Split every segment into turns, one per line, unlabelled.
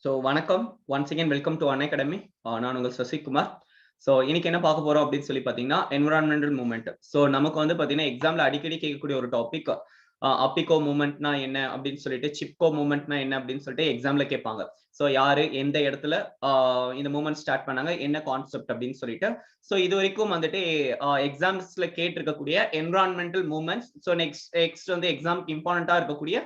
So வணக்கம், once again welcome to Unacademy. நான் உங்கள் சசிகுமார். ஸோ இன்னைக்கு என்ன பார்க்க போறோம் அப்படின்னு சொல்லி பார்த்தீங்கன்னா, என்விரான்மெண்டல் மூவ்மெண்ட். ஸோ நமக்கு வந்து பார்த்தீங்கன்னா எக்ஸாம்ல அடிக்கடி கேட்கக்கூடிய ஒரு டாபிக் அப்பிகோ மூவ்மெண்ட்னா என்ன அப்படின்னு சொல்லிட்டு, சிப்கோ மூவ்மெண்ட்னா என்ன அப்படின்னு சொல்லிட்டு எக்ஸாம்ல கேட்பாங்க. ஸோ யாரு எந்த இடத்துல இந்த மூவ்மெண்ட் ஸ்டார்ட் பண்ணாங்க, என்ன கான்செப்ட் அப்படின்னு சொல்லிட்டு. ஸோ இது வரைக்கும் வந்துட்டு எக்ஸாம்ஸ்ல கேட்டிருக்கக்கூடிய என்விரான்மெண்டல் மூவ்மெண்ட்ஸ். ஸோ நெக்ஸ்ட் வந்து எக்ஸாம்க்கு இம்பார்ட்டண்டா இருக்கக்கூடிய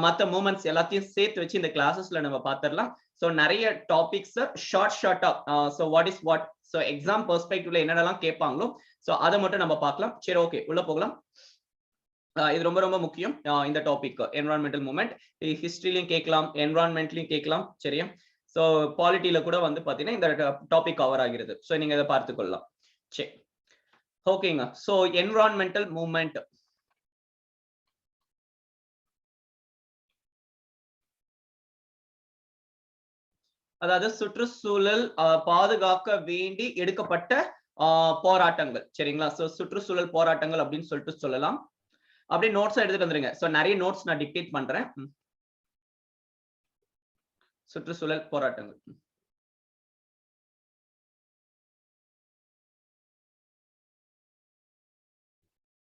மற்ற மூவ்மெண்ட்ஸ் எல்லாத்தையும் சேர்த்து வச்சு இந்த கிளாஸஸ்ல நம்ம பார்த்துடலாம். ஸோ நிறைய டாபிக்ஸ் ஷார்ட்டா so what is what, so exam பெர்ஸ்பெக்டிவ்ல என்னென்னலாம் கேட்பாங்களோ ஸோ அதை மட்டும் நம்ம பார்க்கலாம். சரி, ஓகே, உள்ள போகலாம். இது ரொம்ப ரொம்ப முக்கியம். இந்த டாபிக் என்விரான்மெண்டல் மூவ்மெண்ட் ஹிஸ்டரியிலையும் கேட்கலாம், என்விரான்மெண்ட்லயும் கேட்கலாம். சரியா? ஸோ பாலிட்டியில கூட வந்து பாத்தீங்கன்னா இந்த டாபிக் கவர் ஆகிறது. ஸோ நீங்க இதை பார்த்து கொள்ளலாம். சரி, ஓகேங்க. ஸோ என்விரான்மெண்டல் மூவ்மெண்ட் அதாவது சுற்றுச்சூழல் பாதுகாக்க வேண்டி எடுக்கப்பட்ட போராட்டங்கள். சரிங்களா? சோ சுற்றுச்சூழல் போராட்டங்கள் அப்படின்னு சொல்லிட்டு சொல்லலாம். அப்படியே நோட்ஸ் எடுத்துட்டு வந்துருங்க. சோ நிறைய நோட்ஸ் நான் டிக்டேட் பண்றேன். சுற்றுச்சூழல் போராட்டங்கள்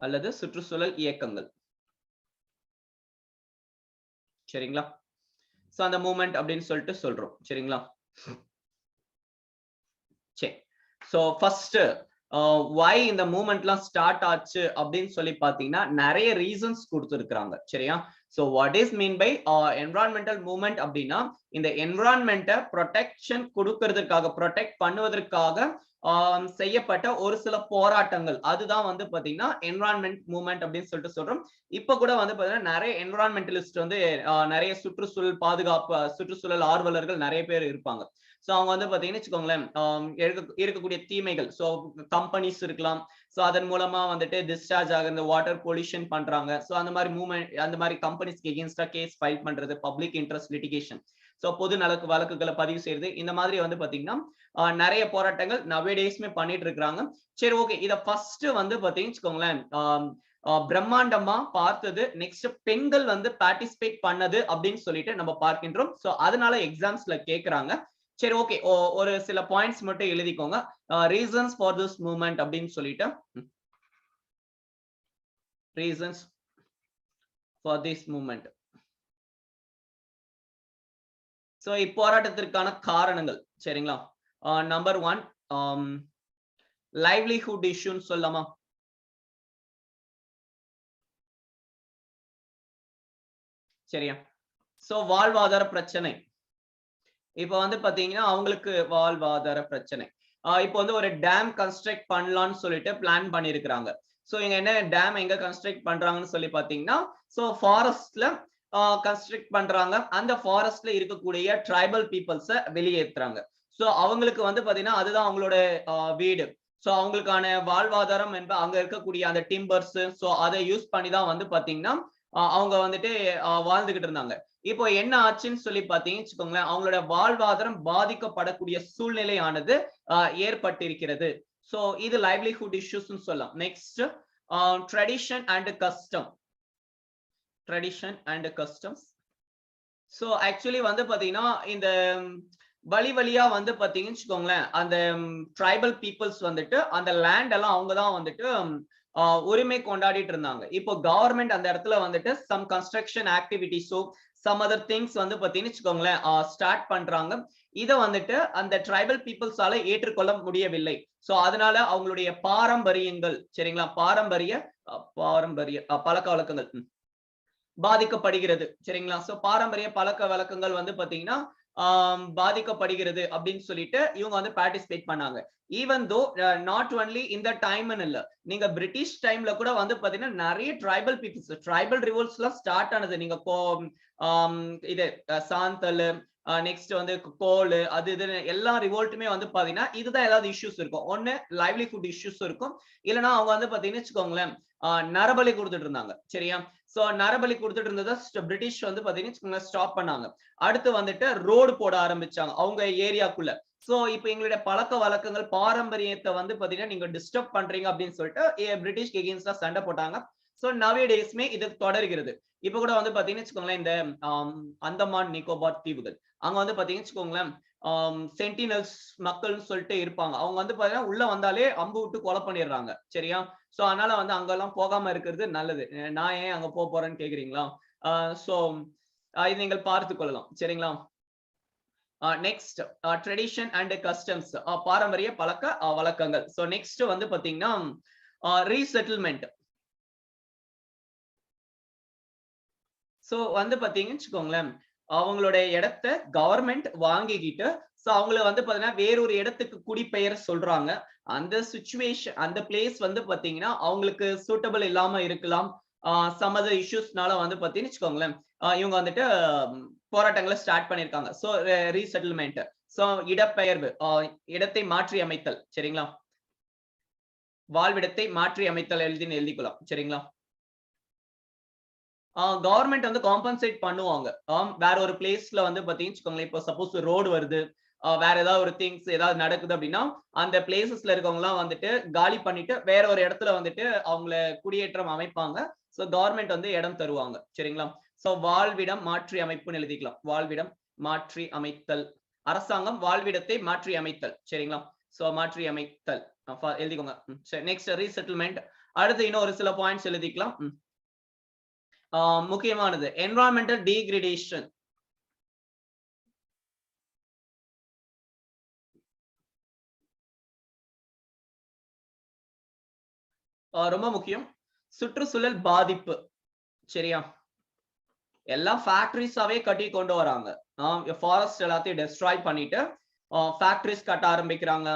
அல்லது சுற்றுச்சூழல் இயக்கங்கள். சரிங்களா? சோ அந்த மூவ்மெண்ட் அப்படின்னு சொல்லிட்டு சொல்றோம். சரிங்களா? சரி, சோ ஃபர்ஸ்ட் why இந்த மூவ்மெண்ட்லாம் ஸ்டார்ட் ஆச்சு அப்படின்னு சொல்லி பாத்தீங்கன்னா நிறைய ரீசன்ஸ் கொடுத்திருக்காங்க. சரியா? So what is mean by environmental movement அப்படின்னா, இந்த என்விரான்மெண்ட்டை ப்ரொடெக்ஷன் கொடுக்கறதுக்காக, ப்ரொடெக்ட் பண்ணுவதற்காக செய்யப்பட்ட ஒரு சில போராட்டங்கள், அதுதான் வந்து பாத்தீங்கன்னா என்விரான்மெண்ட் மூவ்மெண்ட் அப்படின்னு சொல்லிட்டு சொல்றோம். இப்ப கூட வந்து பாத்தீங்கன்னா நிறைய என்விரான்மெண்டலிஸ்ட் வந்து நிறைய சுற்றுச்சூழல் பாதுகாப்பு, சுற்றுச்சூழல் ஆர்வலர்கள் நிறைய பேர் இருப்பாங்க. சோ அவங்க வந்து பாத்தீங்கன்னு வச்சுக்கோங்களேன், இருக்கக்கூடிய தீமைகள், சோ கம்பெனிஸ் இருக்கலாம், சோ அதன் மூலமா வந்துட்டு டிஸ்சார்ஜ் ஆகுற வாட்டர் பொல்யூஷன் பண்றாங்க. சோ அந்த மாதிரி மூவ்மெண்ட், அந்த மாதிரி கம்பெனிஸ்க்கு எகெயின்ஸ்டா கேஸ் ஃபைல் பண்றது, பப்ளிக் இன்ட்ரெஸ்ட் லிட்டிகேஷன், சோ பொது நலக்கு வழக்குகளை பதிவு செய்யறது, இந்த மாதிரி வந்து பாத்தீங்கன்னா நிறைய போராட்டங்கள் நவேடேஸ்மே பண்ணிட்டு இருக்காங்க. சரி, ஓகே, இத ஃபர்ஸ்ட் வந்து பாத்தீங்கன்னு வச்சுக்கோங்களேன் பிரம்மாண்டமா பார்த்தது நெக்ஸ்ட் பெண்கள் வந்து பார்ட்டிசிபேட் பண்ணது அப்படின்னு சொல்லிட்டு நம்ம பார்க்கின்றோம். சோ அதனால எக்ஸாம்ஸ்ல கேக்குறாங்க. சரி, ஓகே, ஒரு சில பாயிண்ட்ஸ் மட்டும் எழுதிக்கோங்க. ரீசன்ஸ் ஃபார் திஸ் மூவ்மெண்ட் அப்படின்னு சொல்லிட்டு, reasons for this movement. So இப்போராட்டத்திற்கான காரணங்கள். சரிங்களா? நம்பர் 1 லைவ்லிஹுட் இஷ்யூன்னு சொல்லலாமா? சரியா? சோ வாழ்வாதார பிரச்சனை. இப்ப வந்து பாத்தீங்கன்னா அவங்களுக்கு வாழ்வாதார பிரச்சனை. இப்ப வந்து ஒரு டேம் கன்ஸ்ட்ரக்ட் பண்ணலாம்னு சொல்லிட்டு பிளான் பண்ணிருக்காங்க. சோ இங்க என்ன டேம் எங்க கன்ஸ்ட்ரக்ட் பண்றாங்கன்னு சொல்லி பாத்தீங்கன்னா, சோ ஃபாரஸ்ட்ல கன்ஸ்ட்ரக்ட் பண்றாங்க. அந்த ஃபாரஸ்ட்ல இருக்கக்கூடிய ட்ரைபல் பீப்புள்ஸ வெளியேற்றுறாங்க. சோ அவங்களுக்கு வந்து பாத்தீங்கன்னா அதுதான் அவங்களோட வீடு. சோ அவங்களுக்கான வாழ்வாதாரம் என்பது அங்க இருக்கக்கூடிய அந்த டிம்பர்ஸ், சோ அதை யூஸ் பண்ணி தான் வந்து பாத்தீங்கன்னா அவங்க வந்துட்டு வாழ்ந்துகிட்டு இருந்தாங்க. இப்போ என்ன ஆச்சுன்னு சொல்லி பாத்தீங்கன்னு வச்சுக்கோங்களேன், அவங்களோட வாழ்வாதாரம் பாதிக்கப்படக்கூடிய சூழ்நிலையானது ஏற்பட்டிருக்கிறது. சோ இது லைவ்லிஹுட் இஷ்யூஸ்னு சொல்லலாம். Next tradition and custom. Tradition and customs. So actually வந்து பாத்தீங்கன்னா இந்த வழியா வந்து பாத்தீங்கன்னு வச்சுக்கோங்களேன், அந்த ட்ரைபல் பீப்புள்ஸ் வந்துட்டு அந்த லேண்ட் எல்லாம் அவங்க தான் வந்துட்டு உரிமை கொண்டாடிட்டு இருந்தாங்க. இப்போ கவர்மெண்ட் அந்த இடத்துல வந்துட்டு சம் கன்ஸ்ட்ரக்ஷன் ஆக்டிவிட்டிஸோ சம் அதர் திங்ஸ் வந்து பாத்தீங்கன்னு வச்சுக்கோங்களேன் ஸ்டார்ட் பண்றாங்க. இதை வந்துட்டு அந்த ட்ரைபல் பீப்புள்ஸால ஏற்றுக்கொள்ள முடியவில்லை. சோ அதனால அவங்களுடைய பாரம்பரியங்கள், சரிங்களா, பாரம்பரிய பழக்க வழக்கங்கள் பாதிக்கப்படுகிறது. சரிங்களா? சோ பாரம்பரிய பழக்க வழக்கங்கள் வந்து பாத்தீங்கன்னா பாதிக்கப்படுகிறது அப்படின்னு சொல்லிட்டு இவங்க வந்து பார்ட்டிசிபேட் பண்ணாங்க. ஈவன் தோ நாட் ஒன்லி இந்த டைம்னு இல்ல, நீங்க பிரிட்டிஷ் டைம்ல கூட வந்து பாத்தீங்கன்னா நிறைய ட்ரைபல் பீப்புள்ஸ், ட்ரைபல் ரிவோல்ட்ஸ் எல்லாம் ஸ்டார்ட் ஆனது. நீங்க இது சாந்தல், நெக்ஸ்ட் வந்து கோல், அது இது எல்லா ரிவோல்ட்டுமே வந்து பாத்தீங்கன்னா இதுதான் ஏதாவது இஷ்யூஸ் இருக்கும். ஒண்ணு லைவ்லிஹுட் இஷ்யூஸ் இருக்கும், இல்லைன்னா அவங்க வந்து பாத்தீங்கன்னு வச்சுக்கோங்களேன் நரபலி கொடுத்துட்டு இருந்தாங்க. சரியா? சோ நரபலி கொடுத்துட்டு இருந்ததை பிரிட்டிஷ் வந்து பாத்தீங்கன்னா ஸ்டாப் பண்ணாங்க. அடுத்து வந்துட்டு ரோடு போட ஆரம்பிச்சாங்க அவங்க ஏரியாக்குள்ள. சோ இப்போ எங்களுடைய பழக்க வழக்கங்கள் பாரம்பரியத்தை வந்து பாத்தீங்கன்னா நீங்க டிஸ்டர்ப் பண்றீங்க அப்படின்னு சொல்லிட்டு பிரிட்டிஷ்க்கு எகெயின்ஸ்டா சண்டை போட்டாங்க. சோ நவடேஸ்மே இது தொடர்கிறது. இப்ப கூட வந்து பாத்தீங்கன்னு வச்சுக்கோங்களேன், இந்த அந்தமான் நிக்கோபார் தீவுகள் அங்க வந்து பாத்தீங்கன்னு வச்சுக்கோங்களேன், சென்டினல்ஸ் மக்கள்னு சொல்லிட்டு இருப்பாங்க. அவங்க வந்து பாத்தீங்கன்னா உள்ள வந்தாலே அம்பு விட்டு கொலை பண்ணிடுறாங்க. சரியா? சோ அதனால வந்து அங்கெல்லாம் போகாம இருக்கிறது நல்லது. நான் ஏன் அங்க போறேன்னு கேக்குறீங்களா? சோ இதை நீங்கள் பார்த்துக் கொள்ளலாம். சரிங்களா? நெக்ஸ்ட் ட்ரெடிஷன் அண்ட் கஸ்டம்ஸ், பாரம்பரிய பழக்க வழக்கங்கள். சோ நெக்ஸ்ட் வந்து பாத்தீங்கன்னா ரீசெட்டில்மெண்ட். சோ வந்து பாத்தீங்கன்னு வச்சுக்கோங்களேன், அவங்களுடைய இடத்தை கவர்மெண்ட் வாங்கிக்கிட்டு சோ அவங்கள வந்து பாத்தீங்கன்னா வேறொரு இடத்துக்கு குடிபெயர் சொல்றாங்க. அந்த சிச்சுவேஷன் அந்த பிளேஸ் வந்து பாத்தீங்கன்னா அவங்களுக்கு சூட்டபிள் இல்லாம இருக்கலாம். சம் அதர் இஷ்யூஸ்னால வந்து பாத்தீங்கன்னு வச்சுக்கோங்களேன், இவங்க வந்துட்டு போராட்டங்களை ஸ்டார்ட் பண்ணிருக்காங்க. சோ ரீசெட்டில்மெண்ட், சோ இடப்பெயர்வு, இடத்தை மாற்றி அமைத்தல். சரிங்களா? வாழ்விடத்தை மாற்றி அமைத்தல் எழுதிக்கலாம். சரிங்களா? கவர்மெண்ட் வந்து காம்பன்சேட் பண்ணுவாங்க. வேற ஒரு பிளேஸ்ல வந்து பாத்தீங்கன்னு வச்சுக்கோங்களேன், இப்போ சப்போஸ் ரோடு வருது, வேற ஏதாவது ஒரு திங்ஸ் ஏதாவது நடக்குது அப்படின்னா அந்த பிளேசஸ்ல இருக்கவங்க எல்லாம் வந்துட்டு காலி பண்ணிட்டு வேற ஒரு இடத்துல வந்துட்டு அவங்கள குடியேற்றம் அமைப்பாங்க. சோ கவர்மெண்ட் வந்து இடம் தருவாங்க. சரிங்களா? சோ வாழ்விடம் மாற்றி அமைப்புன்னு எழுதிக்கலாம். வாழ்விடம் மாற்றி அமைத்தல். அரசாங்கம் வாழ்விடத்தை மாற்றி அமைத்தல். சரிங்களா? சோ மாற்றி அமைத்தல் எழுதிக்கோங்க. சரி, நெக்ஸ்ட் ரீசெட்டில்மெண்ட். அடுத்து இன்னும் ஒரு சில பாயிண்ட்ஸ் எழுதிக்கலாம். முக்கியமானது என்விரான்மெண்டல் டீகிரேடேஷன். ரொம்ப முக்கியம். சுற்றுச்சூழல் பாதிப்பு. சரியா? எல்லாம் ஃபேக்டரிஸாவே கட்டி கொண்டு வராங்க. ஃபாரஸ்ட் எல்லாத்தையும் டெஸ்ட்ராய் பண்ணிட்டு ஃபேக்டரிஸ் கட்ட ஆரம்பிக்கிறாங்க.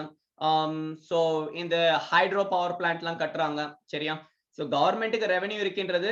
சோ இந்த ஹைட்ரோ பவர் பிளான்ட் எல்லாம் கட்டுறாங்க. சரியா? சோ கவர்மெண்ட்டுக்கு ரெவென்யூ இருக்கின்றது,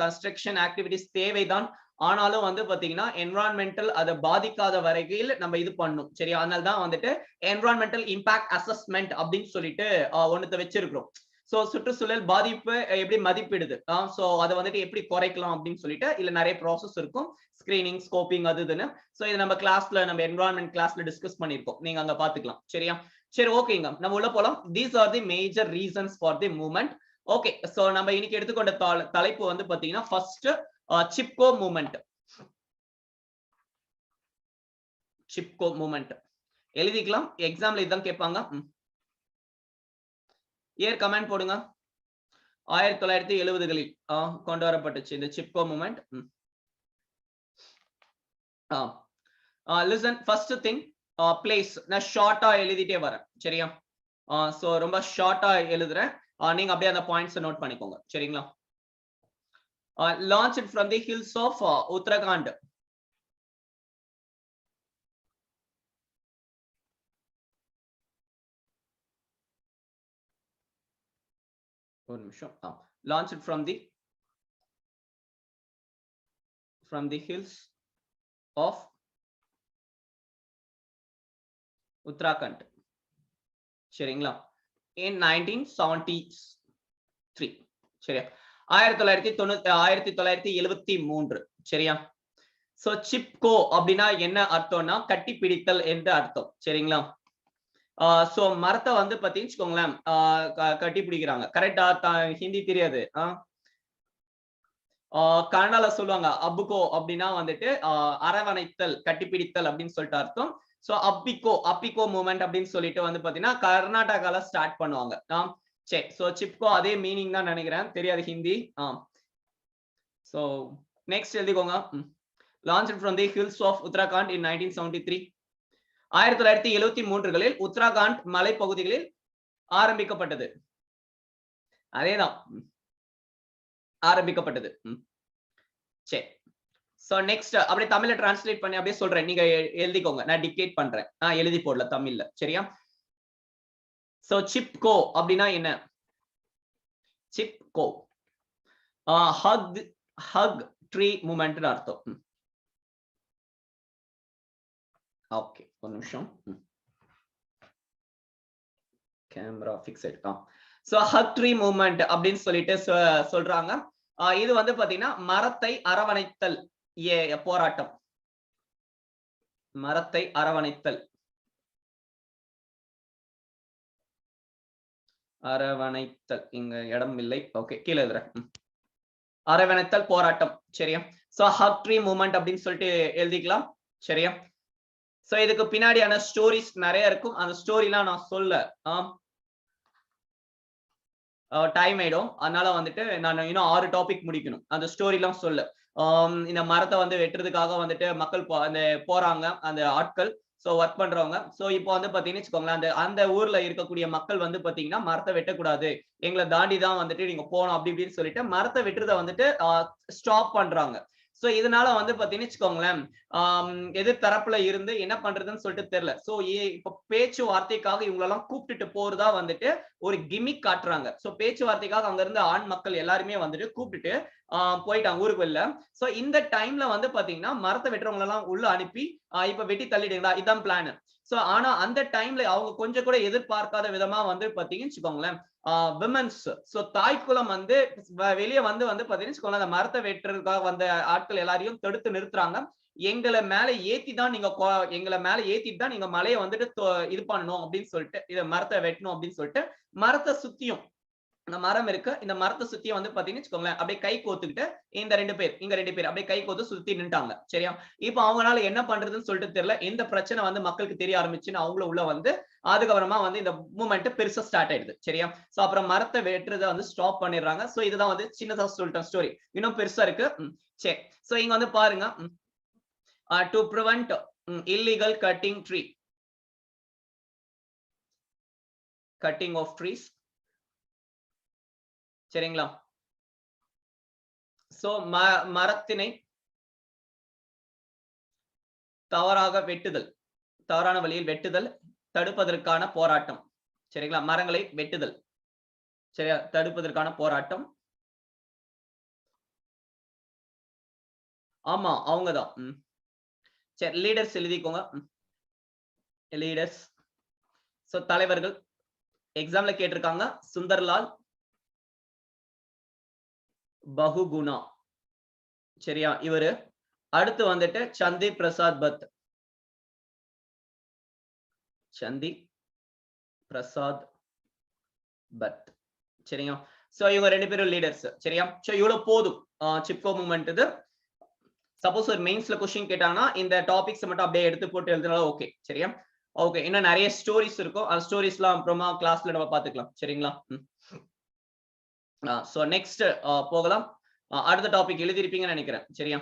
கன்ஸ்ட்ரக்ஷன் ஆக்டிவிட்டிஸ் தேவைதான். ஆனாலும் வந்து பாத்தீங்கன்னா என்விரான்மெண்டல் அதை பாதிக்காத வரையில் நம்ம இது பண்ணும். சரியா? அதனால தான் வந்துட்டு என்விரான்மெண்டல் இம்பாக்ட் அசஸ்மெண்ட் அப்படின்னு சொல்லிட்டு ஒன்னத்தை வச்சிருக்கிறோம். சோ சுற்றுச்சூழல் பாதிப்பு எப்படி மதிப்பிடுது, சோ அதை வந்துட்டு எப்படி குறைக்கலாம் அப்படின்னு சொல்லிட்டு இல்ல நிறைய ப்ராசஸ் இருக்கும். ஸ்கிரீனிங், ஸ்கோப்பிங், அது இதுன்னு. சோ இது நம்ம கிளாஸ்ல நம்ம என்விரான்மெண்ட் கிளாஸ்ல டிஸ்கஸ் பண்ணிருக்கோம். நீங்க அங்க பாத்துக்கலாம். சரியா? சரி, ஓகேங்க, நம்ம உள்ள போலாம். These are the major reasons for the movement. Okay, so நம்ம இன்னைக்கு எடுத்துக்கொண்ட தலைப்பு வந்து பாத்தீங்கன்னா first Chipko movement. Chipko movement எழுதிக்கலாம். எக்ஸாம்ல இதான் கேட்பாங்க. இயர் கமெண்ட் போடுங்க. 1970களில் கொண்டு வரப்பட்டுச்சு இந்த Chipko movement. Listen, first thing place. நான் ஷார்ட்டா எழுதிட்டே வரேன். சரியா? சோ ரொம்ப ஷார்ட்டா எழுதுறேன். நீங்க அப்படியே அந்த பாயிண்ட்ஸ் நோட் பண்ணிக்கோங்க. சரிங்களா? launched from the hills of Uttarakhand. ஒரு நிமிஷம். launched from the hills of Uttarakhand. சரிங்களா? in 1973. சரியா? 1973. சரியா? சோ சிப்கோ அப்படின்னா என்ன அர்த்தம்னா கட்டி பிடித்தல் என்று அர்த்தம். சரிங்களா? சோ மரத்தை வந்து பாத்தீங்கன்னு கட்டி பிடிக்கிறாங்க. கரெக்டா? ஹிந்தி தெரியாது. கன்னடால சொல்லுவாங்க அப்புகோ அப்படின்னா வந்துட்டு அரவணைத்தல், கட்டிப்பிடித்தல் அப்படின்னு சொல்லிட்டு அர்த்தம். சோ அப்பிகோ மூவ்மெண்ட் அப்படின்னு சொல்லிட்டு வந்து பாத்தீங்கன்னா கர்நாடகால ஸ்டார்ட் பண்ணுவாங்க. சரி, சோ சிப்கோ அதே மீனிங் தான் நினைக்கிறேன், தெரியாது ஹிந்தி. சோ நெக்ஸ்ட் எழுதிக்கோங்க. launched from the hills of Uttarakhand in 1973. 1973களில் உத்தராகண்ட் மலைப்பகுதிகளில் ஆரம்பிக்கப்பட்டது. அதேதான், ஆரம்பிக்கப்பட்டது. சரி, சோ நெக்ஸ்ட் அப்படியே தமிழ்ல டிரான்ஸ்லேட் பண்ணி அப்படியே சொல்றேன், நீங்க எழுதிக்கோங்க. நான் டிக்டேட் பண்றேன், நான் எழுதி போடல தமிழ்ல. சரியா? சோ சிப்கோ அப்படின்னா என்ன? சிப்கோ ஹக் ட்ரீ மூவ்மெண்ட் அர்த்தம். ஓகே, ஒரு நிமிஷம். Camera fixed. So hug tree movement அப்படின்னு சொல்லிட்டு சொல்றாங்க. இது வந்து பாத்தீங்கன்னா மரத்தை அரவணைத்தல் போராட்டம். மரத்தை அரவணைத்தல். அரவணைத்தல் இங்க இடம் இல்லை. ஓகே, கீழே எழுதுறேன். அரவணைத்தல் போராட்டம். சரியா? சோ ஹக் ட்ரீ மூவ்மெண்ட் அப்படின்னு சொல்லிட்டு எழுதிக்கலாம். சரியா? சோ இதுக்கு பின்னாடியான ஸ்டோரிஸ் நிறைய இருக்கும். அந்த ஸ்டோரிலாம் நான் சொல்ல டைம் ஆயிடும். அதனால வந்துட்டு நான் இன்னும் 6 டாபிக் முடிக்கணும். அந்த ஸ்டோரி எல்லாம் சொல்ல இந்த மரத்தை வந்து வெட்டுறதுக்காக வந்துட்டு மக்கள் அந்த போறாங்க, அந்த ஆட்கள் ஒர்க் பண்றவங்க. இப்போ வந்து பாத்தீங்கன்னு வச்சுக்கோங்களேன், அந்த அந்த ஊர்ல இருக்கக்கூடிய மக்கள் வந்து பாத்தீங்கன்னா மரத்தை வெட்டக்கூடாது, எங்களை தாண்டி தான் வந்துட்டு நீங்க போகணும் அப்படி இப்படின்னு சொல்லிட்டு மரத்தை வெட்டுறதை வந்துட்டு ஸ்டாப் பண்றாங்க. இதனால வந்து பாத்தீங்கன்னு வச்சுக்கோங்களேன், எதிர் தரப்புல இருந்து என்ன பண்றதுன்னு சொல்லிட்டு தெரியல. இப்ப பேச்சுவார்த்தைக்காக இவங்களெல்லாம் கூப்பிட்டுட்டு போறதா வந்துட்டு ஒரு கிமிக் காட்டுறாங்க. பேச்சுவார்த்தைக்காக அங்க இருந்த ஆண் மக்கள் எல்லாருமே வந்துட்டு கூப்பிட்டுட்டு போயிட்டாங்க ஊருக்கு வெளில. இந்த டைம்ல வந்து பாத்தீங்கன்னா மரத்தை வெட்டுறவங்க எல்லாம் உள்ள அனுப்பி இப்ப வெட்டி தள்ளிடுங்களா, இதான் பிளான். ஆனா அந்த டைம்ல அவங்க கொஞ்சம் கூட எதிர்பார்க்காத விதமா வந்து பாத்தீங்கன்னு வச்சுக்கோங்களேன், விமன்ஸ் தாய்க்குளம் வந்து வெளியே வந்து பாத்தீங்கன்னா அந்த மரத்தை வெட்டுறதுக்காக வந்த ஆட்கள் எல்லாரையும் தடுத்து நிறுத்துறாங்க. எங்களை மேல ஏத்தி தான் நீங்க எங்களை மேல ஏத்திட்டு தான் நீங்க மலையை வந்துட்டு இது பண்ணணும் அப்படின்னு சொல்லிட்டு, இத மரத்தை வெட்டணும் அப்படின்னு சொல்லிட்டு மரத்தை சுத்தியும் இந்த மரம் இருக்கு, இந்த மரத்தை சுத்தியும் வந்து பாத்தீங்கன்னு வச்சுக்கோங்களேன், அப்படியே கை கோத்துக்கிட்டு இந்த 2 பேர் இங்க 2 பேர் அப்படியே கை கோத்து சுத்தி நின்னுட்டாங்க. சரியா? இப்ப அவங்களால என்ன பண்றதுன்னு சொல்லிட்டு தெரியல. இந்த பிரச்சனை வந்து மக்களுக்கு தெரிய ஆரம்பிச்சுன்னு அவங்களும் உள்ள வந்து அதுக்கப்புறமா வந்து இந்த மூவ்மெண்ட் பெருசா ஸ்டார்ட் ஆயிடுது. சரியா? அப்புறம் மரத்தை வெட்டுறதை வந்து ஸ்டாப் பண்ணிடுறாங்க. இதுதான் வந்து சின்னதா சொல்லிட்டேன் ஸ்டோரி. இன்னும் பெருசா இருக்கு. சரி, இங்க வந்து பாருங்க, to prevent illegal cutting of trees. சரிங்களா? மரத்தினை தவறாக வெட்டுதல், தவறான வழியில் வெட்டுதல் தடுப்பதற்கான போராட்டம். சரிங்களா? மரங்களை வெட்டுதல் சரியா தடுப்பதற்கான போராட்டம். ஆமா, அவங்கதான். சரி, லீடர்ஸ் எழுதிக்கோங்க. லீடர்ஸ் தலைவர்கள் எக்ஸாம்ல கேட்டிருக்காங்க. சுந்தர்லால் பகுகுணா. சரியா? இவரு. அடுத்து வந்துட்டு சந்தி பிரசாத் பத். சந்தி பிரசாத் பட். சரியா? இவங்க 2 பேரும் லீடர்ஸ். சரியா? இவ்வளவு போதும் சிப்கோ மூவ்மெண்ட். இது சப்போஸ் ஒரு மெயின்ஸ்ல क्वेश्चन கேட்டாங்கன்னா இந்த டாபிக்ஸ் மட்டும் அப்படியே எடுத்து போட்டு எழுதுனாலும் ஓகே. சரியா? ஓகே, இன்னும் நிறைய ஸ்டோரிஸ் இருக்கும். அந்த ஸ்டோரிஸ்லாம் அப்புறமா கிளாஸ்ல நம்ம பாத்துக்கலாம். சரிங்களா? நெக்ஸ்ட் போகலாம். அடுத்த டாபிக் எழுதிருப்பீங்கன்னு நினைக்கிறேன். சரியா?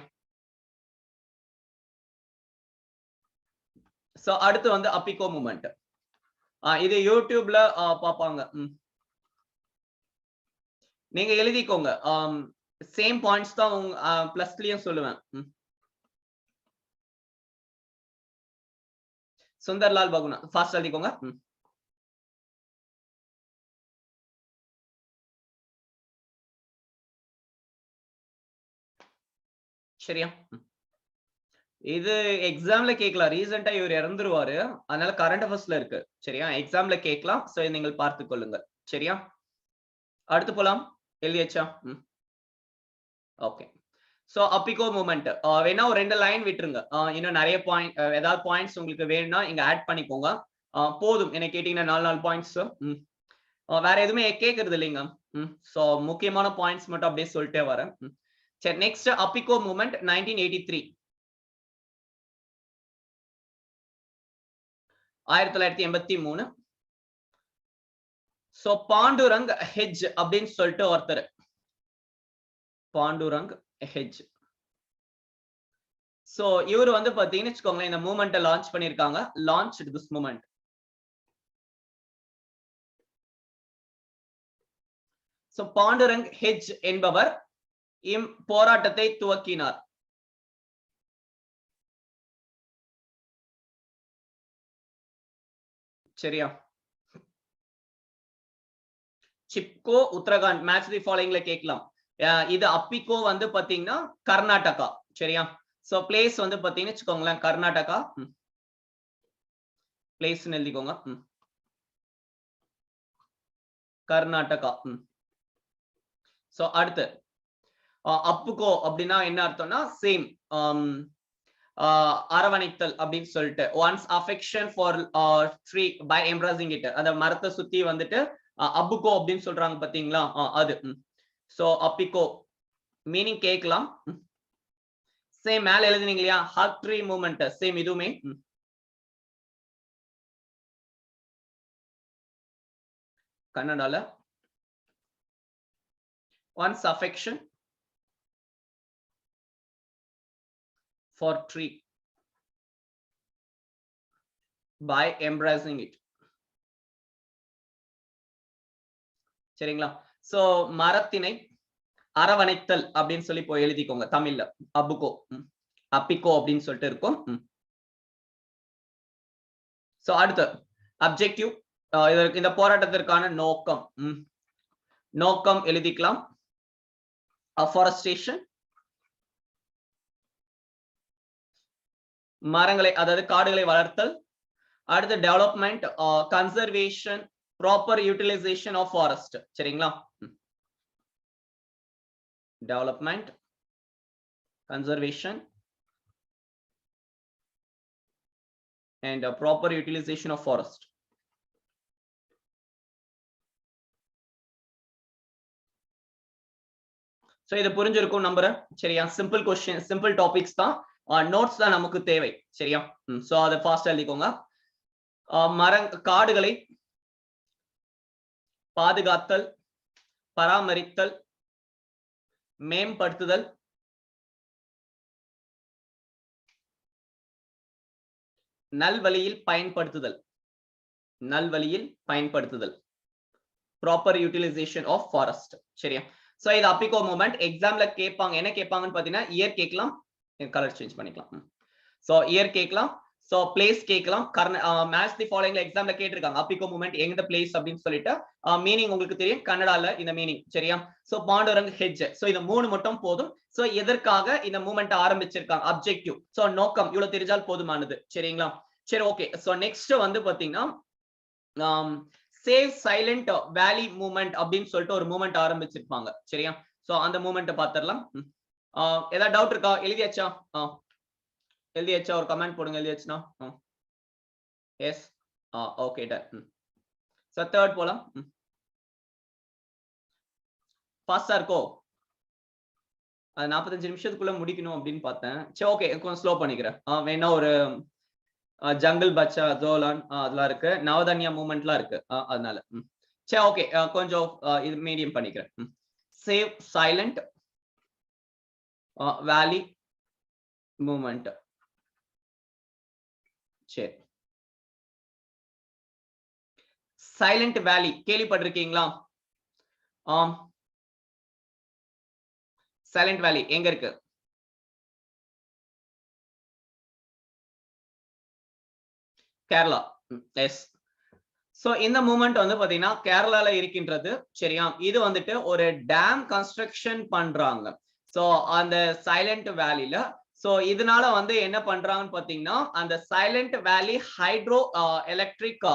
அடுத்து வந்து அப்பிகோ மூவ்மெண்ட். இது யூடியூப்ல பாப்பாங்க. நீங்க எழுதிக்கோங்க. சேம் பாயிண்ட்ஸ் தான் பிளஸ்லயும் சொல்லுவேன். சுந்தர்லால் பகுனா ஃபாஸ்ட் எழுதிக்கோங்க. சரியா? இது எக்ஸாம்ல கேட்கலாம். ரீசெண்டா இவர் இறந்துருவாரு, அதனால கரண்ட் அஃபேர்ஸ்ல இருக்கு. சரியா? எக்ஸாம்ல கேட்கலாம். நீங்கள் பார்த்துக் கொள்ளுங்கள். சரியா? அடுத்து போலாம். எழுதியாச்சா? ஓகே. அப்பிகோ மூவ்மெண்ட் வேணா ஒரு 2 லைன் விட்டுருங்க. இன்னும் நிறைய பாயிண்ட், ஏதாவது பாயிண்ட்ஸ் உங்களுக்கு வேணும்னா இங்க ஆட் பண்ணிக்கோங்க. போதும் என்ன கேட்டீங்கன்னா 4 பாயிண்ட்ஸ். வேற எதுவுமே கேட்கறது இல்லைங்க. முக்கியமான பாயிண்ட்ஸ் மட்டும் அப்படியே சொல்லிட்டே வரேன். சரி, நெக்ஸ்ட் அப்பிகோ மூவ்மெண்ட் 1983. 1983. பாண்டுரங் ஹெஜ் அப்படின்னு சொல்லிட்டு ஒருத்தர். பாண்டுரங் ஹெஜ். இவர் வந்து பாத்தீங்கன்னு வச்சுக்கோங்களேன், இந்த மூவ்மெண்ட் லான்ச் பண்ணிருக்காங்க. Launch this movement. Pandurang hedge என்பவர் போராட்டத்தை துவக்கினார். சரியா? சிப்கோ உத்தரகாண்ட் மேட்ச் தி ஃபாலோயிங்ல கேட்கலாம். இது அப்பிகோ வந்து பாத்தீங்கன்னா கர்நாடகா. சரியா? பிளேஸ் வந்து பாத்தீங்கன்னு வச்சுக்கோங்களேன் கர்நாடகா. பிளேஸ் எழுதிக்கோங்க. கர்நாடகா. அடுத்து அப்புகோ அப்படின்னா என்ன அர்த்தம்னா சேம், அரவணைத்தல் அப்படின்னு சொல்லிட்டு one's affection for tree by embracing it. அந்த மரத்தை சுத்தி வந்துட்டு அப்புகோ அப்படின்னு சொல்றாங்க பாத்தீங்களா, அது. சோ அப்பிகோ மீனிங் கேட்கலாம். சேம் மேல எழுதுனீங்க இல்லையா, ஹக் ட்ரீ மூவ்மெண்ட், சேம் இதுவுமே. கன்னடால one's affection for tree by embracing it. சரிங்களா? சோ மரத்தினை அரவணைத்தல் அப்படின்னு சொல்லி போய் எழுதிக்கோங்க தமிழ்ல. அப்புகோ, அப்பிகோ அப்படின்னு சொல்லிட்டு இருக்கும். சோ அடுத்து அப்ஜெக்டிவ், இந்த போராட்டத்திற்கான நோக்கம். நோக்கம் எழுதிக்கலாம். அஃபாரஸ்டேஷன், மரங்களை அதாவது காடுகளை வளர்த்தல். அடுத்து development, conservation, proper utilization of forest. சரிங்களா? Development, conservation and proper utilization of forest. So இது புரிஞ்சிருக்கும் நம்புறேன். சரியா? சிம்பிள் क्वेश्चन, சிம்பிள் டாபிக்ஸ் தான். நோட்ஸ் தான் நமக்கு தேவை. சரியா? சோ அத ஃபாஸ்டா எழுதிக்கோங்க. காடுகளை பாதுகாத்தல், பராமரித்தல், மேம்படுத்துதல், நல்வழியில் பயன்படுத்துதல், நல்வழியில் பயன்படுத்துதல், ப்ராப்பர் யூட்டிலைசேஷன் ஆஃப் ஃபாரஸ்ட். சரியா? சோ இது அப்பிகோ மூவ்மெண்ட். எக்ஸாம்ல கேட்பாங்க, என்ன கேட்பாங்கன்னு பாத்தீங்கன்னா இயர் கேட்கலாம், கலர் சேஞ்ச் பண்ணிக்கலாம். சோ இயர் கேட்கலாம், சோ பிளேஸ் கேட்கலாம். மேட்ச் தி ஃபாலோயிங்ல எக்ஸாம்ல கேட்டிருக்காங்க அப்பிகோ மூவ்மெண்ட் எங்க பிளேஸ் அப்படின்னு சொல்லிட்டு. மீனிங் உங்களுக்கு தெரியும் கன்னடால இந்த மீனிங். சரியா? So Pandurang hedge. சோ இது 3 மட்டும் போதும். சோ எதற்காக இந்த மூவ்மெண்ட் ஆரம்பிச்சிருக்காங்க, அப்ஜெக்டிவ். சோ நோக்கம் இவ்வளவு தெரிஞ்சால் போதுமானது. சரிங்களா? சரி, ஓகே. சோ நெக்ஸ்ட் வந்து பாத்தீங்கன்னா சேவ் சைலண்ட் வேலி மூவ்மெண்ட் அப்படின்னு சொல்லிட்டு ஒரு மூவ்மெண்ட் ஆரம்பிச்சிருப்பாங்க. சரியா? சோ அந்த மூவ்மெண்ட் பாத்துறலாம். ஏதாவது டவுட் இருக்கா? எழுதியாச்சா? எழுதியாச்சா? ஒரு கமெண்ட் போடுங்க எழுதியாச்சுனா. Yes, okay done. So third போலாம். ஃபாஸ்டா இருக்கோ? 45 நிமிஷத்துக்குள்ள முடிக்கணும் அப்படின்னு பார்த்தேன். சரி, ஓகே, கொஞ்சம் ஸ்லோ பண்ணிக்கிறேன். வேணா ஒரு ஜங்கிள் பச்சா, ஜோலான் அதெல்லாம் இருக்கு, நவதன்யா மூவ்மெண்ட்லாம் இருக்கு. அதனால சரி, ஓகே, கொஞ்சம் இது மீடியம் பண்ணிக்கிறேன். Save silent valley movement. சரி, சைலண்ட் வேலி கேள்விப்பட்டிருக்கீங்களா? சைலண்ட் வேலி எங்க இருக்கு? கேரளா. எஸ். சோ இந்த மூவ்மெண்ட் வந்து பாத்தீங்கன்னா கேரளால இருக்கின்றது. சரியா? இது வந்துட்டு ஒரு டேம் கன்ஸ்ட்ரக்ஷன் பண்றாங்க. சோ அந்த சைலண்ட் வேலில. சோ இதனால வந்து என்ன பண்றாங்கன்னு பாத்தீங்கன்னா அந்த silent valley hydro electric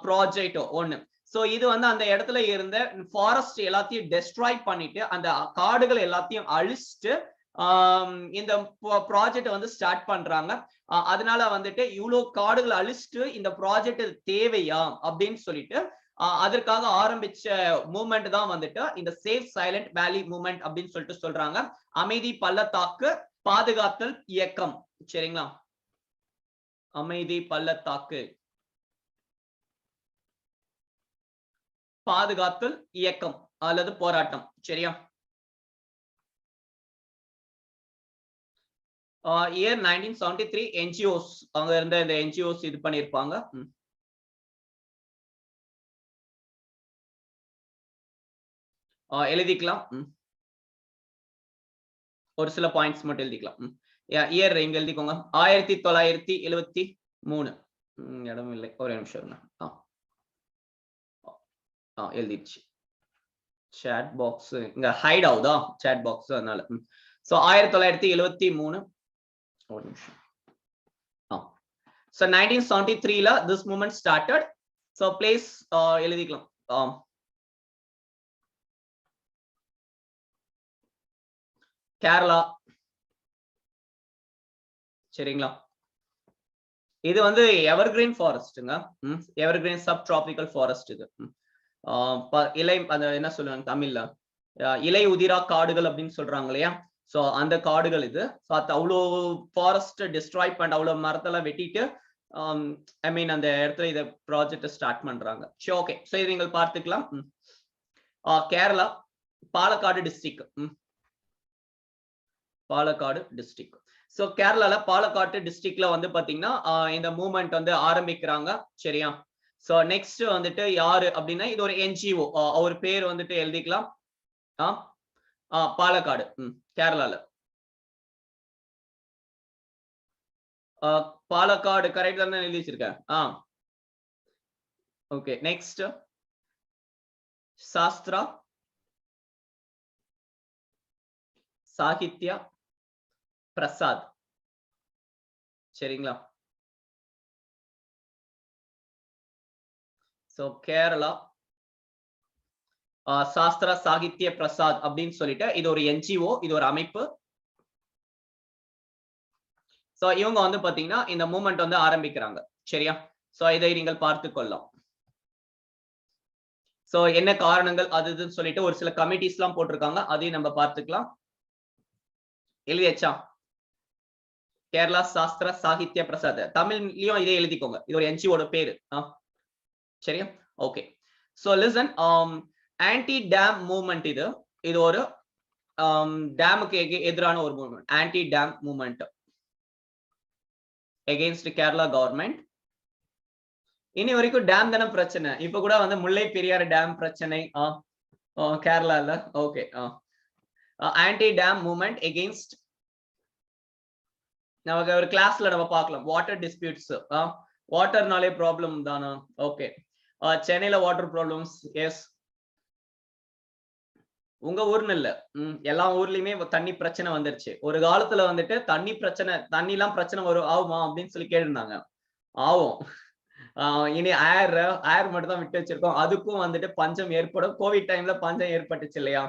project ஒன்னு. சோ இது வந்து அந்த இடத்துல இருந்த ஃபாரஸ்ட் எல்லாத்தையும் டெஸ்ட்ராய் பண்ணிட்டு, அந்த காடுகள் எல்லாத்தையும் அழிச்சிட்டு இந்த ப்ராஜெக்ட் வந்து ஸ்டார்ட் பண்றாங்க. அதனால வந்துட்டு இவ்வளவு காடுகள் அழிச்சிட்டு இந்த ப்ராஜெக்ட் தேவையா அப்படின்னு சொல்லிட்டு அதற்காக ஆரம்பிச்ச மூவ்மெண்ட் தான் வந்துட்டு இந்த சேவ் சைலண்ட் வேலி மூவ்மெண்ட் அப்படின்னு சொல்லிட்டு சொல்றாங்க. அமைதி பள்ளத்தாக்கு பாதுகாத்தல் இயக்கம். சரிங்களா? அமைதி பள்ளத்தாக்கு பாதுகாத்தல் இயக்கம் அல்லது போராட்டம். சரியா? இயர் 1973 NGOs அங்க இருந்த இந்த NGOs இது பண்ணிருப்பாங்க. எழுதிக்கலாம். ஒரு சில பாயிண்ட்ஸ் மட்டும் எழுதிக்கலாம். இயர் இங்க எழுதிக்கோங்க. 1973. இடம் இல்லை, ஒரே நிமிஷம். எழுதிடுச்சு. சாட் பாக்ஸ் இங்க ஹைட் ஆகுதா? சாட் பாக்ஸ் அதனால. சோ 1973. ஒரு நிமிஷம். So 1973 ல this movement started. So place எழுதிக்கலாம். கேரளா. சரிங்களா? இது வந்து எவர்கிரீன் ஃபாரஸ்ட்ங்க. எவர்கிரீன் சப் டிராபிக்கல் ஃபாரஸ்ட் இது. இலை அந்த என்ன சொல்லுவாங்க தமிழ்ல இலை உதிரா காடுகள் அப்படின்னு சொல்றாங்க இல்லையா? சோ அந்த காடுகள் இது. அவ்வளோ ஃபாரஸ்ட் டிஸ்ட்ராய் பண்ண அவ்வளவு மரத்தெல்லாம் வெட்டிட்டு ஐ மீன் அந்த இடத்துல இத ப்ராஜெக்ட் ஸ்டார்ட் பண்றாங்க. சரி ஓகே. சோ இது நீங்கள் பார்த்துக்கலாம். Kerala Palakkad district. Palakkad district. So கேரளால பாலக்காடு டிஸ்ட்ரிக்ட்ல வந்து பாத்தீங்கன்னா இந்த மூவ்மெண்ட் வந்து ஆரம்பிக்கிறாங்க. சரியா? சோ நெக்ஸ்ட் வந்துட்டு யாரு அப்படின்னா இது ஒரு என்ஜிஓ. அவர் பேர் வந்துட்டு எழுதிக்கலாம். பாலக்காடு கேரளால. பாலக்காடு கரெக்ட் தானே எழுதி வச்சிருக்கேன். Okay next Sastra Sahitya Prasad. சரிங்களா? சோ கேரளா சாஸ்திரா சாகித்ய பிரசாத் அப்படின்னு சொல்லிட்டு இது ஒரு என்ஜிஓ, இது ஒரு அமைப்பு. சோ இவங்க வந்து பாத்தீங்கன்னா இந்த மூவ்மெண்ட் வந்து ஆரம்பிக்கிறாங்க. சரியா? சோ இதை நீங்கள் பார்த்துக் கொள்ளலாம். சோ என்ன காரணங்கள் அதுன்னு சொல்லிட்டு ஒரு சில கமிட்டிஸ் எல்லாம் போட்டிருக்காங்க, அதையும் நம்ம பார்த்துக்கலாம். எழுதியாச்சா? கேரளா சாஸ்திர சாகித்ய பிரசாத். தமிழ்லயும் இதே எழுதிக்கோங்க, இது ஒரு என்ஜிஓட பேரு. சரியா? Okay. So listen, anti dam movement இது. இது ஒரு டேமுக்கு எதிரான ஒரு movement. Anti dam movement against Kerala government. இனி வரைக்கும் டேம் தானே பிரச்சனை. இப்ப கூட வந்து முல்லை பெரியாறு டேம் பிரச்சனை கேரளால. Okay. Anti dam movement against, நமக்கு ஒரு கிளாஸ்ல நம்ம பார்க்கலாம் வாட்டர் டிஸ்பியூட்ஸ். வாட்டர்னாலே ப்ராப்ளம் தானா? ஓகே. சென்னையில வாட்டர் ப்ராப்ளம்ஸ். எஸ், உங்க ஊர்னு இல்ல, எல்லா ஊர்லயுமே தண்ணி பிரச்சனை வந்துருச்சு. ஒரு காலத்துல வந்துட்டு தண்ணி பிரச்சனை, தண்ணி எல்லாம் பிரச்சனை வரும் ஆகுமா அப்படின்னு சொல்லி கேட்டிருந்தாங்க. ஆகும். இனி ஏர் மட்டும் தான் விட்டு வச்சிருக்கோம். அதுக்கும் வந்துட்டு பஞ்சம் ஏற்படும். கோவிட் டைம்ல பஞ்சம் ஏற்பட்டுச்சு இல்லையா?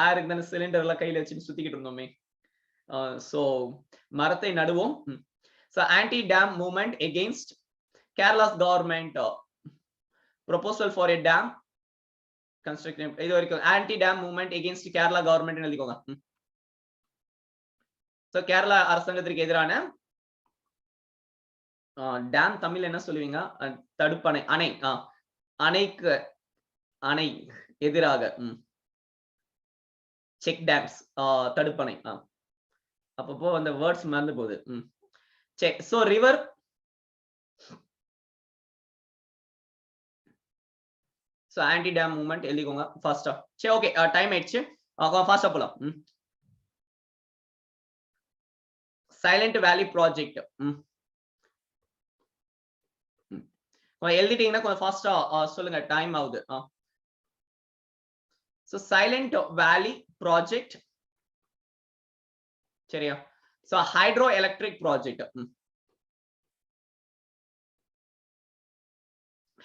ஏருக்கு தானே சிலிண்டர் எல்லாம் கையில வச்சுட்டு சுத்திக்கிட்டு இருந்தோமே. சோ மரத்தை நடுவோம். So anti-dam movement against Kerala's government proposal for a dam construction. இது வரைக்கும் anti-dam movement against Kerala government எழுதிக்கோங்க. So கேரளா அரசாங்கத்திற்கு எதிரான டேம் தமிழ் என்ன சொல்லுவீங்க? தடுப்பணை, அணை. அணைக்கு அணை எதிராக செக் டேம்ஸ், தடுப்பணை. அப்பப்போ அந்த வேர்ட்ஸ் மறந்து போகுது. Check. So river, so anti dam movement எழுதிக்கோங்க ஃபாஸ்டா. சரி ஓகே, டைம் ஆயிடுச்சு. ஃபாஸ்டா போலாம். சைலண்ட் வேலி ப்ராஜெக்ட் எழுதிட்டீங்கன்னா கொஞ்சம் ஃபாஸ்டா சொல்லுங்க, டைம் ஆகுது. So silent valley project. சரியா? So hydro electric project.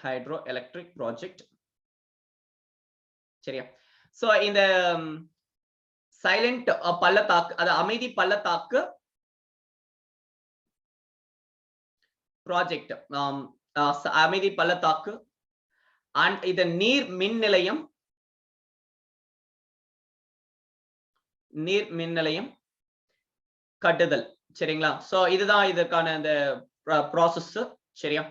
Hydro electric project. சரியா? சோ இந்த சைலண்ட் பள்ளத்தாக்கு, அது அமைதி பள்ளத்தாக்கு ப்ராஜெக்ட், அமைதி பள்ளத்தாக்கு அண்ட் இது நீர் மின் நிலையம், நீர் மின் நிலையம் கட்டுதல். சரிங்களா? சோ இதுதான் இதற்கான இந்த ப்ராசஸ். சரியா?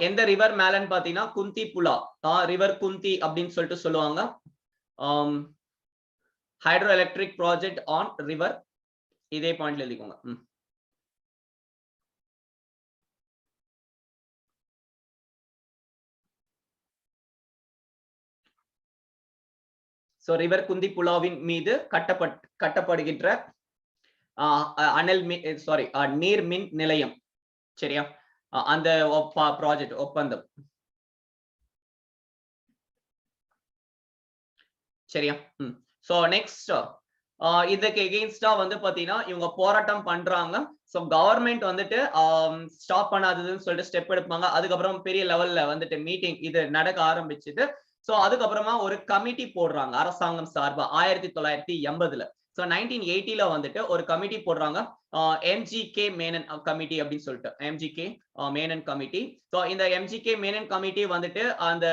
எந்த ரிவர் மேலன்னு பாத்தீங்கன்னா குந்தி புலா, ரிவர் குந்தி அப்படின்னு சொல்லிட்டு சொல்லுவாங்க. Hydro electric project on river, இதே பாயிண்ட்ல எழுதிக்கோங்க. சோ ரிவர் குந்தி புலாவின் மீது கட்டப்படுகின்ற நீர் மின் நிலையம். சரியா? அந்த ப்ராஜெக்ட் ஒப்பந்தம். சரியா? சோ நெக்ஸ்ட் இதுக்கு எகெயின்ஸ்டா வந்து பாத்தீங்கன்னா இவங்க போராட்டம் பண்றாங்க. சோ கவர்மெண்ட் வந்துட்டு ஸ்டாப் பண்ணாததுன்னு சொல்லிட்டு ஸ்டெப் எடுப்பாங்க. அதுக்கப்புறம் பெரிய லெவல்ல வந்துட்டு மீட்டிங் இது நடக்க ஆரம்பிச்சுது. சோ அதுக்கப்புறமா ஒரு கமிட்டி போடுறாங்க அரசாங்கம் சார்பா 1980ல. ஸோ 1980ல வந்துட்டு ஒரு கமிட்டி போடுறாங்க, எம்ஜிகே மேனன் கமிட்டி அப்படின்னு சொல்லிட்டு, எம்ஜிகே மேனன் கமிட்டி. ஸோ இந்த எம்ஜிகே மேனன் கமிட்டி வந்துட்டு அந்த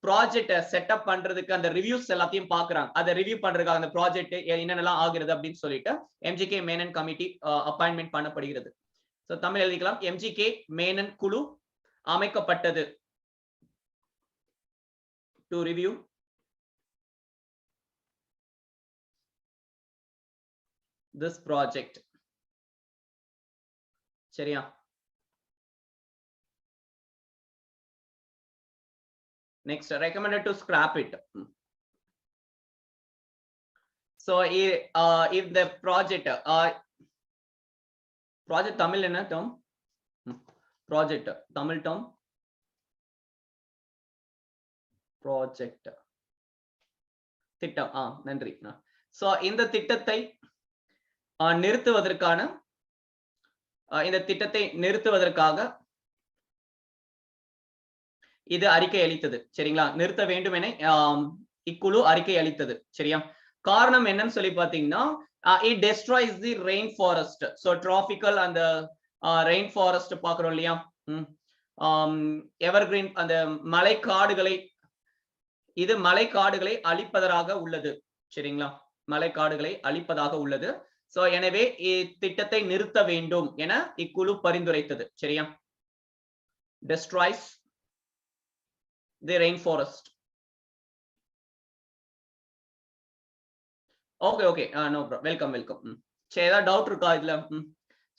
ப்ராஜெக்ட் செட்டப் பண்றதுக்கு அந்த ரிவ்யூஸ் எல்லாத்தையும் பாக்குறாங்க. அதை ரிவ்யூ பண்றதுக்கு அந்த ப்ராஜெக்ட் என்னென்னலாம் ஆகுறது அப்படின்னு சொல்லிட்டு எம்ஜிகே மேனன் கமிட்டி அப்பாயின்மெண்ட் பண்ணப்படுகிறது. ஸோ தமிழ் எழுதிக்கலாம், எம்ஜிகே மேனன் குழு அமைக்கப்பட்டது டு ரிவ்யூ this project. சரியா? Next, recommended to scrap it. So if the project project Tamil என்ன term? Project Tamil term? Project திட்டம். நன்றி. So இந்த திட்டத்தை நிறுத்துவதற்காக இது அறிக்கை அளித்தது. சரிங்களா? நிறுத்த வேண்டும் என இக்குழு அறிக்கை அளித்தது. சரியா? காரணம் என்னன்னு சொல்லி பாத்தீங்கன்னா, it destroys the rain forest. So tropical அந்த rain forest பாக்குறோம் இல்லையா, எவர்கிரீன் அந்த மலைக்காடுகளை, இது மலைக்காடுகளை அழிப்பதாக உள்ளது. சரிங்களா? மலைக்காடுகளை அழிப்பதாக உள்ளது. சோ எனவே திட்டத்தை நிறுத்த வேண்டும் என இக்குழு பரிந்துரைத்தது. சரியா? destroys the rainforest. okay no problem, welcome. சரி, ஏதாவது டவுட் இருக்கா இதுல?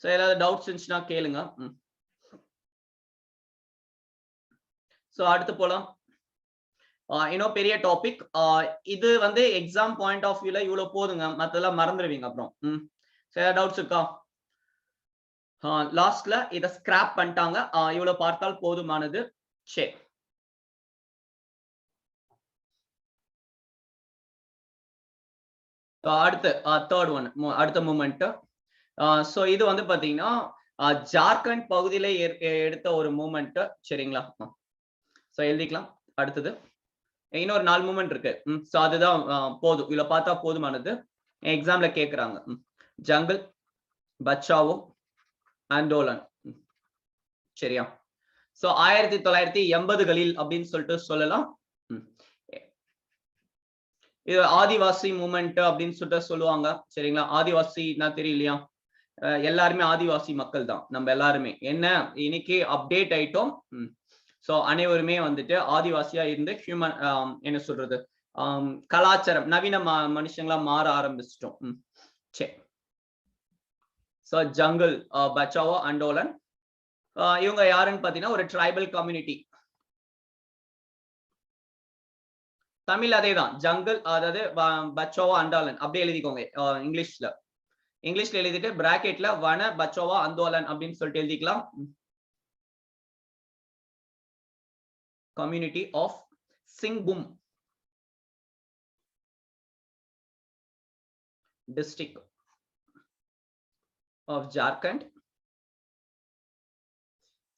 சோ ஏதாவது டவுட்ஸ் இருந்துச்சுன்னா கேளுங்க. சோ அடுத்து போலாம். இன்னும் பெரிய டாபிக் இது வந்து எக்ஸாம் பாயிண்ட் ஆஃப் வியூல இவ்வளவு போதுங்க, மத்ததெல்லாம் மறந்துடுவீங்க அப்புறம். சரி, டவுட்ஸ் இருக்கா? லாஸ்ட்ல இத ஸ்கிராப் பண்ணிட்டாங்க, இவ்வளவு பார்த்தால் போதுமானது. சரி, அடுத்து தேர்ட் ஒன், அடுத்த மூமெண்ட். சோ இது வந்து பாத்தீங்கன்னா ஜார்க்கண்ட் பகுதியில எடுத்த ஒரு மூமெண்ட். சரிங்களா? சோ எழுதிக்கலாம். அடுத்தது இன்னொரு 4 மூமெண்ட் இருக்கு. சோ அதுதான் போதும், இதுல பார்த்தா போதுமானது. எக்ஸாம்ல கேக்குறாங்க. ஜங்கிள், பச்சாவோ, ஆந்தோலன். சரியா? சோ 1980களில் அப்படின்னு சொல்லிட்டு சொல்லலாம். இது ஆதிவாசி மூமெண்ட் அப்படின்னு சொல்லிட்டு சொல்லுவாங்க. சரிங்களா? ஆதிவாசினா தெரியலையா? எல்லாருமே ஆதிவாசி மக்கள் தான் நம்ம எல்லாருமே. என்ன இன்னைக்கு அப்டேட் ஆயிட்டோம். சோ அனைவருமே வந்துட்டு ஆதிவாசியா இருந்து ஹியூமன் என்ன சொல்றது, கலாச்சாரம் நவீன மனுஷங்களா மாற ஆரம்பிச்சிட்டோம். சரி, சோ ஜங்கிள், பச்சாவோ, ஆந்தோலன், இவங்க யாருன்னு பாத்தீங்கன்னா ஒரு ட்ரைபல் கம்யூனிட்டி. தமிழ் அதேதான், ஜங்கிள், அதாவது பச்சாவோ, ஆந்தோலன் அப்படியே எழுதிக்கோங்க. இங்கிலீஷ்ல எழுதிட்டு பிராக்கெட்ல வன பச்சாவோ ஆந்தோலன் அப்படின்னு சொல்லிட்டு எழுதிக்கலாம். community of Singhbum district of Jharkhand.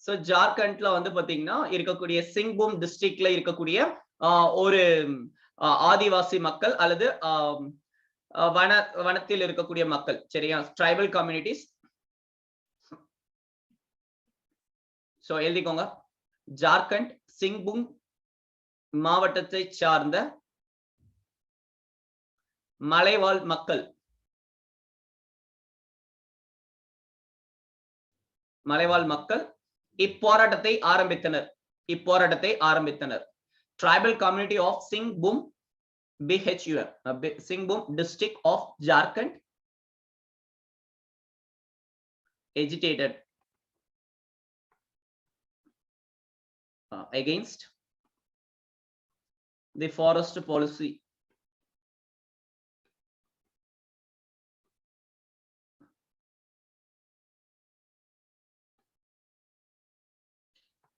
so ஜார்க்கண்ட்ல வந்து பாத்தீங்கன்னா இருக்கக்கூடிய சிங்பூம் டிஸ்ட்ரிக்ட்ல இருக்கக்கூடிய ஒரு ஆதிவாசி மக்கள் அல்லது வனத்தில் இருக்கக்கூடிய மக்கள். சரியா? Tribal communities. சோ எழுதிக்கோங்க, ஜார்க்கண்ட் சிங்பூம் மாவட்டத்தை சார்ந்த மலைவாழ் மக்கள், இப்போராட்டத்தை ஆரம்பித்தனர். Tribal community of Singhbhum, BHUM, Singhbum district of Jharkhand agitated against the forest policy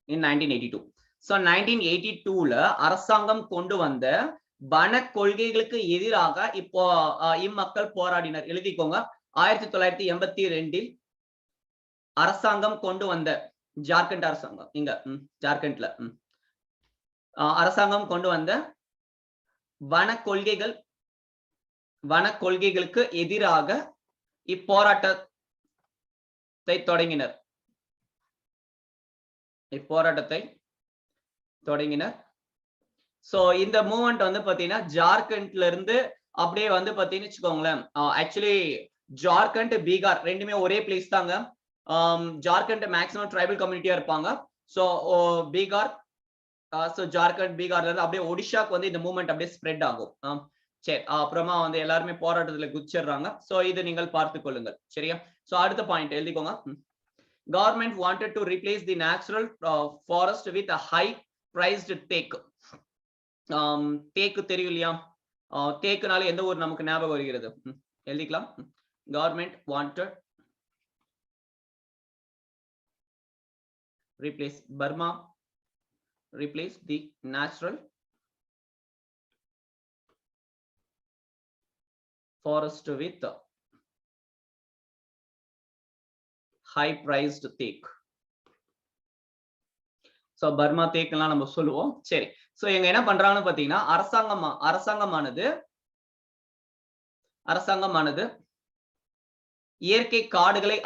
in 1982. So 1982ல அரசாங்கம் கொண்டு வந்த வன கொள்கைகளுக்கு எதிராக இப்போ இம்மக்கள் போராடினர். எழுதிக்கோங்க, 1982 அரசாங்கம் கொண்டு வந்த, ஜார்க்கண்ட் அரசாங்கம், இங்க ஜார்க்கண்ட்ல அரசாங்கம் கொண்டு வந்த வன கொள்கைகள் வன கொள்கைகளுக்கு எதிராக இப்போராட்டத்தை தொடங்கினர். சோ இந்த மூவ்மெண்ட் வந்து பாத்தீங்கன்னா ஜார்க்கண்ட்ல இருந்து அப்படியே வந்து பாத்தீங்கன்னு வச்சுக்கோங்களேன். ஆக்சுவலி ஜார்க்கண்ட் பீகார் ரெண்டுமே ஒரே பிளேஸ் தாங்க. ஜார்க்கண்ட் மேக்ஸிமம் ட்ரைபல் கம்யூனிட்டியா இருப்பாங்க. சோ பீகார் ஜார்க்கண்ட் பீகார்ல இருந்து அப்படியே ஒடிஷாக்கு வந்து இந்த மூவ்மெண்ட் அப்படியே ஸ்ப்ரெட் ஆகும். சரி, அப்புறமா வந்து எல்லாருமே போராட்டத்துல குதிச்சிடுறாங்க. சோ இது நீங்கள் பார்த்துக் கொள்ளுங்கள். சரியா? சோ அடுத்த பாயிண்ட் எழுதிக்கோங்க. Government wanted to replace the natural forest with a high priced teak. தேக்கு தெரியும் இல்லையா? தேக்குனால எந்த ஊர் நமக்கு ஞாபகம் வருகிறது? எழுதிக்கலாம். Government wanted replace Burma, replace the natural forest with high priced teak. So Burma தேக்கெல்லாம் நம்ம சொல்லுவோம். சரி, சோ எங்க என்ன பண்றாங்கன்னு பாத்தீங்கன்னா அரசாங்கமானது இயற்கை காடுகளை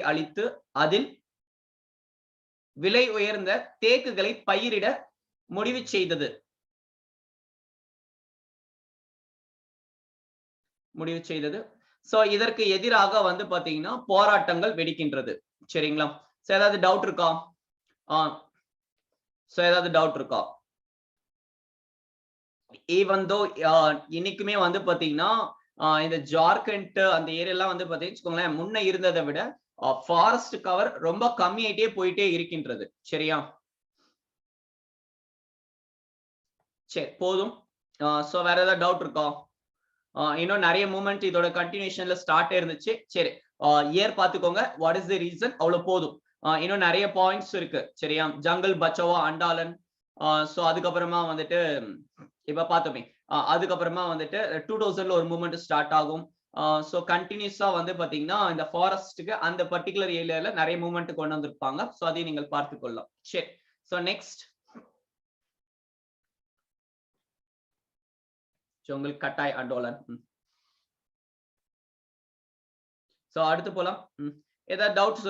அழித்து அதில் விலை உயர்ந்த தேக்குகளை பயிரிட முடிவு செய்தது. சோ இதற்கு எதிராக வந்து பாத்தீங்கன்னா போராட்டங்கள் வெடிக்கின்றது. சரிங்களா? சோ ஏதாவது டவுட் இருக்கா? ஈவன் தோ இன்னைக்குமே வந்து பாத்தீங்கன்னா இந்த ஜார்க்கண்ட் அந்த ஏரியாலாம் வந்து பாத்தீங்கன்னா முன்ன இருந்ததை விட ஃபாரஸ்ட் கவர் ரொம்ப கம்மியாயிட்டே போயிட்டே இருக்கின்றது. சரியா? சரி, போதும். சோ வேற ஏதாவது டவுட் இருக்கா? இன்னும் நிறைய மூவ்மெண்ட் இதோட கண்டினியூஷன்ல ஸ்டார்ட் இருந்துச்சு. சரி, இயர் பாத்துக்கோங்க. What is the reason? அவ்வளவு போதும். இன்னும் நிறைய பாயிண்ட்ஸ் இருக்கு. சரியா? ஜங்கல் பச்சாவா அண்டாலன். சோ அதுக்கப்புறமா வந்துட்டு இப்ப பார்த்தோமே, அதுக்கப்புறமா வந்துட்டு 2000ல ஒரு மூவ்மெண்ட் ஸ்டார்ட் ஆகும். சோ கண்டினியூஸா வந்து பாத்தீங்கன்னா இந்த ஃபாரஸ்ட்டுக்கு அந்த பர்டிகுலர் ஏரியால நிறைய மூவ்மெண்ட் கொண்டு வந்திருப்பாங்க. சோ அதையும் நீங்கள் பார்த்துக் கொள்ளலாம். சரி, சோ நெக்ஸ்ட் ஜங்கல் கட்டாய் அண்டோலன். சோ அடுத்து போலாம். ஏதாவது டவுட்ஸ்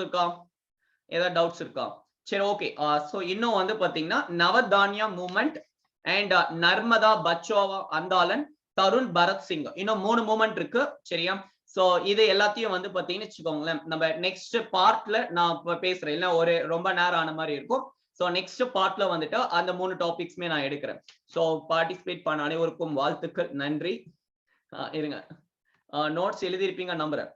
இருக்கா? சரி, ஓகே. சோ இன்னும் வந்து பாத்தீங்கன்னா நவதானியா மூவ்மெண்ட் அண்ட் நர்மதா பச்சாவா அந்தாலன் தருண் பரத் சிங், இன்னும் 3 மூவ்மெண்ட் இருக்கு. சரியா? சோ இது எல்லாத்தையும் வந்து பாத்தீங்கன்னு வச்சுக்கோங்களேன், நம்ம நெக்ஸ்ட் பார்ட்ல நான் பேசுறேன். இல்ல ஒரு ரொம்ப நேரம் ஆன மாதிரி இருக்கும். சோ நெக்ஸ்ட் பார்ட்ல வந்துட்டு அந்த 3 டாபிக்ஸ்மே நான் எடுக்கிறேன். சோ பார்ட்டிசிபேட் பண்ண அனைவருக்கும் வாழ்த்துக்கள், நன்றி. இருங்க, நோட்ஸ் எழுதிருப்பீங்க நம்புறேன்.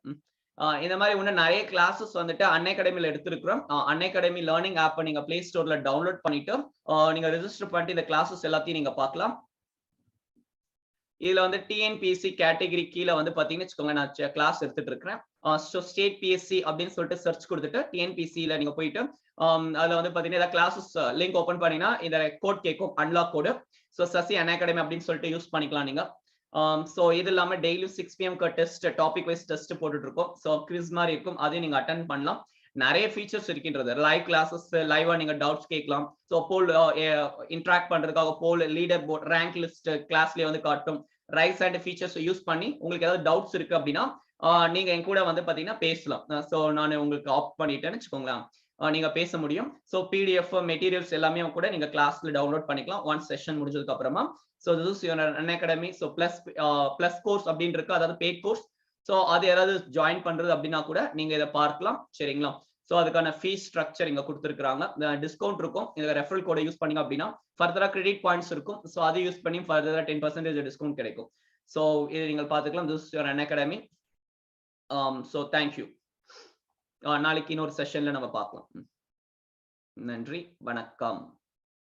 இந்த மாதிரி இன்னும் நிறைய கிளாஸஸ் வந்துட்டு அன்அகாடமில எடுத்திருக்கிறோம். அன்அகாடமி லேர்னிங் ஆப் நீங்க பிளே ஸ்டோர்ல டவுன்லோட் பண்ணிட்டு நீங்க ரெஜிஸ்டர் பண்ணிட்டு இந்த கிளாஸஸ் எல்லாத்தையும் நீங்க பார்க்கலாம். இதுல வந்து டிஎன்பிஎஸ்சி கேட்டகரி கீழே வந்து பாத்தீங்கன்னு வச்சுக்கோங்க, நான் கிளாஸ் எடுத்துட்டு இருக்கிறேன். ஸ்டேட் பிஎஸ்சி அப்படின்னு சொல்லிட்டு சர்ச் கொடுத்துட்டு டிஎன்பிஎஸ்சில நீங்க போயிட்டு அதுல வந்து பாத்தீங்கன்னா கிளாஸஸ் லிங்க் ஓபன் பண்ணீங்கன்னா இந்த கோட் கேட்கும், unlock code. So Sasi Unacademy அப்படின்னு சொல்லிட்டு யூஸ் பண்ணிக்கலாம் நீங்க. சோ இது இல்லாம daily 6 PM test, topic wise test போட்டுட்டு இருக்கோம். சோ குவிஸ் மாதிரி இருக்கும், அதையும் நீங்க அட்டென்ட் பண்ணலாம். நிறைய ஃபீச்சர்ஸ் இருக்கின்றது. லைவ் கிளாஸஸ், லைவா நீங்க டவுட்ஸ் கேட்கலாம். சோ போல் இன்டராக்ட் பண்றதுக்காக போல், லீடர் போர்ட், ரேங்க் லிஸ்ட் கிளாஸ்லயே வந்து காட்டும். ரைஸ் அண்ட் ஃபீச்சர்ஸ் யூஸ் பண்ணி உங்களுக்கு ஏதாவது டவுட்ஸ் இருக்கு அப்படின்னா நீங்க என் கூட வந்து பாத்தீங்கன்னா பேசலாம். சோ நான் உங்களுக்கு ஆஃப் பண்ணிட்டேன்னு வச்சுக்கோங்களேன், நீங்க பேச முடியும். சோ பிடிஎஃப் மெட்டீரியல்ஸ் எல்லாமே கூட நீங்க கிளாஸ்ல டவுன்லோட் பண்ணிக்கலாம் ஒன் செஷன் முடிஞ்சதுக்கு அப்புறமா. So this is your Unacademy. So plus course அப்படின்னு இருக்கு, அதாவது paid course. So அது யாராவது ஜாயின் பண்றது அப்படின்னா கூட நீங்க இதை பார்க்கலாம். சரிங்களா? சோ அதுக்கான ஃபீஸ் ஸ்ட்ரக்சர் இங்க கொடுத்துருக்காங்க. டிஸ்கவுண்ட் இருக்கும். இந்த ரெஃபரல் கோட யூஸ் பண்ணீங்க அப்படின்னா ஃபர்தரா கிரெடிட் பாயிண்ட்ஸ் இருக்கும். சோ அதை யூஸ் பண்ணி ஃபர்தரா 10% டிஸ்கவுண்ட் கிடைக்கும். சோ இதை நீங்கள் பார்த்துக்கலாம். This is your Unacademy. So thank you. நாளைக்கு இன்னொரு செஷன்ல நம்ம பார்க்கலாம். நன்றி, வணக்கம்.